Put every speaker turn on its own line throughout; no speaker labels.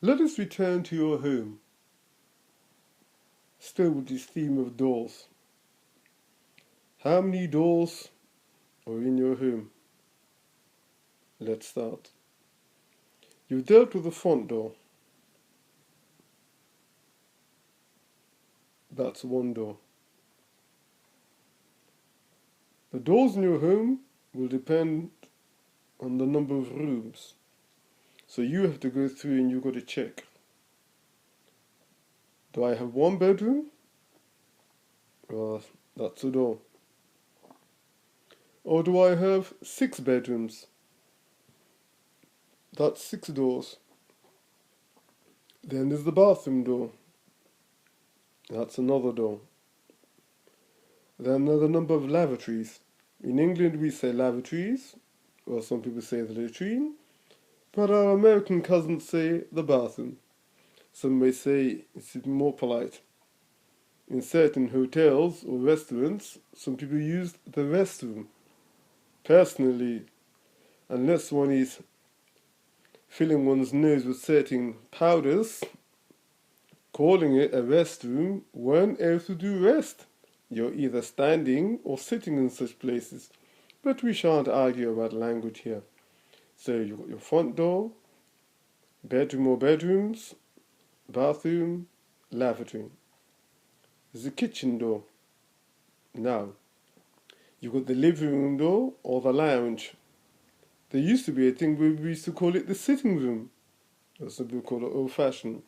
Let us return to your home, still with this theme of doors. How many doors are in your home? Let's start. You've dealt with the front door. That's one door. The doors in your home will depend on the number of rooms. So you have to go through and you've got to check. Do I have one bedroom? Well, that's a door. Or do I have 6 bedrooms? That's 6 doors. Then there's the bathroom door. That's another door. Then there's the number of lavatories. In England we say lavatories, or some people say the latrine, but our American cousins say the bathroom. Some may say it's more polite. In certain hotels or restaurants, some people use the restroom. Personally, unless one is filling one's nose with certain powders, calling it a restroom, one else to do rest. You're either standing or sitting in such places. But we shan't argue about language here. So you've got your front door, bedroom or bedrooms, bathroom, lavatory. There's a kitchen door. Now, you've got the living room door or the lounge. There used to be a thing where we used to call it the sitting room. Or some people call it old-fashioned.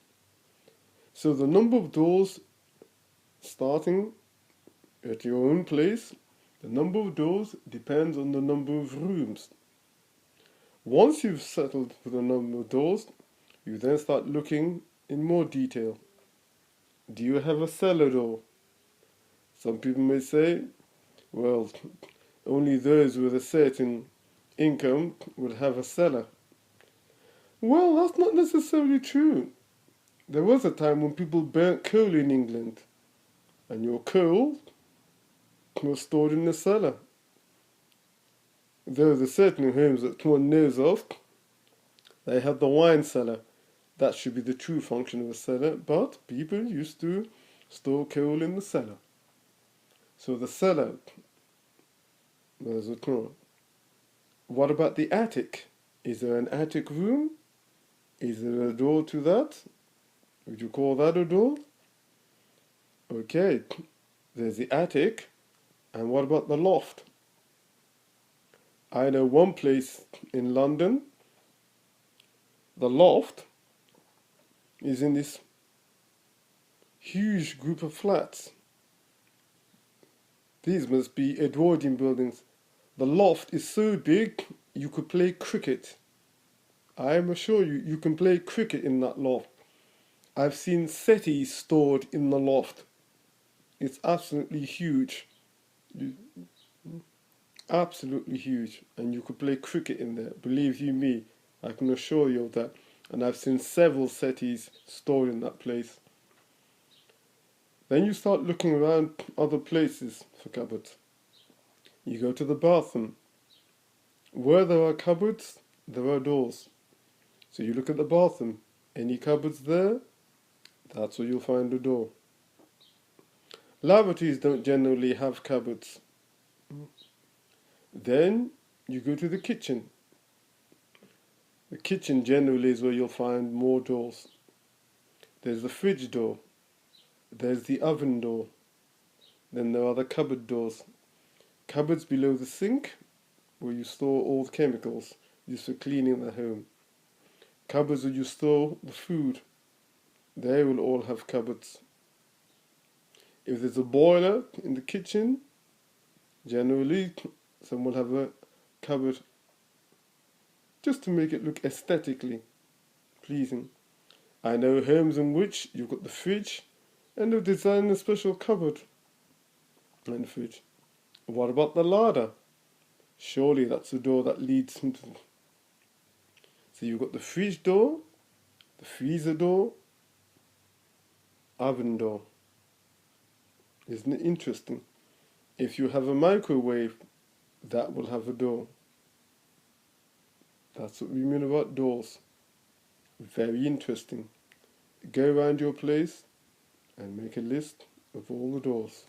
So the number of doors starting at your own place, the number of doors depends on the number of rooms. Once you've settled for the number of doors, you then start looking in more detail. Do you have a cellar door? Some people may say, well, only those with a certain income will have a cellar. Well, that's not necessarily true. There was a time when people burnt coal in England, and your coal was stored in the cellar. There are certain homes that one knows of, they have the wine cellar. That should be the true function of a cellar, but people used to store coal in the cellar. So the cellar, there's a clue. What about the attic? Is there an attic room? Is there a door to that? Would you call that a door? Okay, there's the attic. And what about the loft? I know one place in London, the loft is in this huge group of flats. These must be Edwardian buildings. The loft is so big you could play cricket. I am assure you, you can play cricket in that loft. I've seen settees stored in the loft. It's absolutely huge. Absolutely huge. And you could play cricket in there. Believe you me, I can assure you of that. And I've seen several settees stored in that place. Then you start looking around other places for cupboards. You go to the bathroom. Where there are cupboards, there are doors. So you look at the bathroom. Any cupboards there? That's where you'll find a door. Lavatories don't generally have cupboards. Then you go to the kitchen. The kitchen generally is where you'll find more doors. There's the fridge door. There's the oven door. Then there are the cupboard doors. Cupboards below the sink, where you store all the chemicals used for cleaning the home. Cupboards where you store the food. They will all have cupboards. If there's a boiler in the kitchen, generally some will have a cupboard just to make it look aesthetically pleasing. I know homes in which you've got the fridge and they've designed a special cupboard in the fridge. What about the larder? Surely that's the door that leads into. So you've got the fridge door, the freezer door, oven door. Isn't it interesting? If you have a microwave, that will have a door. That's what we mean about doors. very interesting. Go around your place and make a list of all the doors.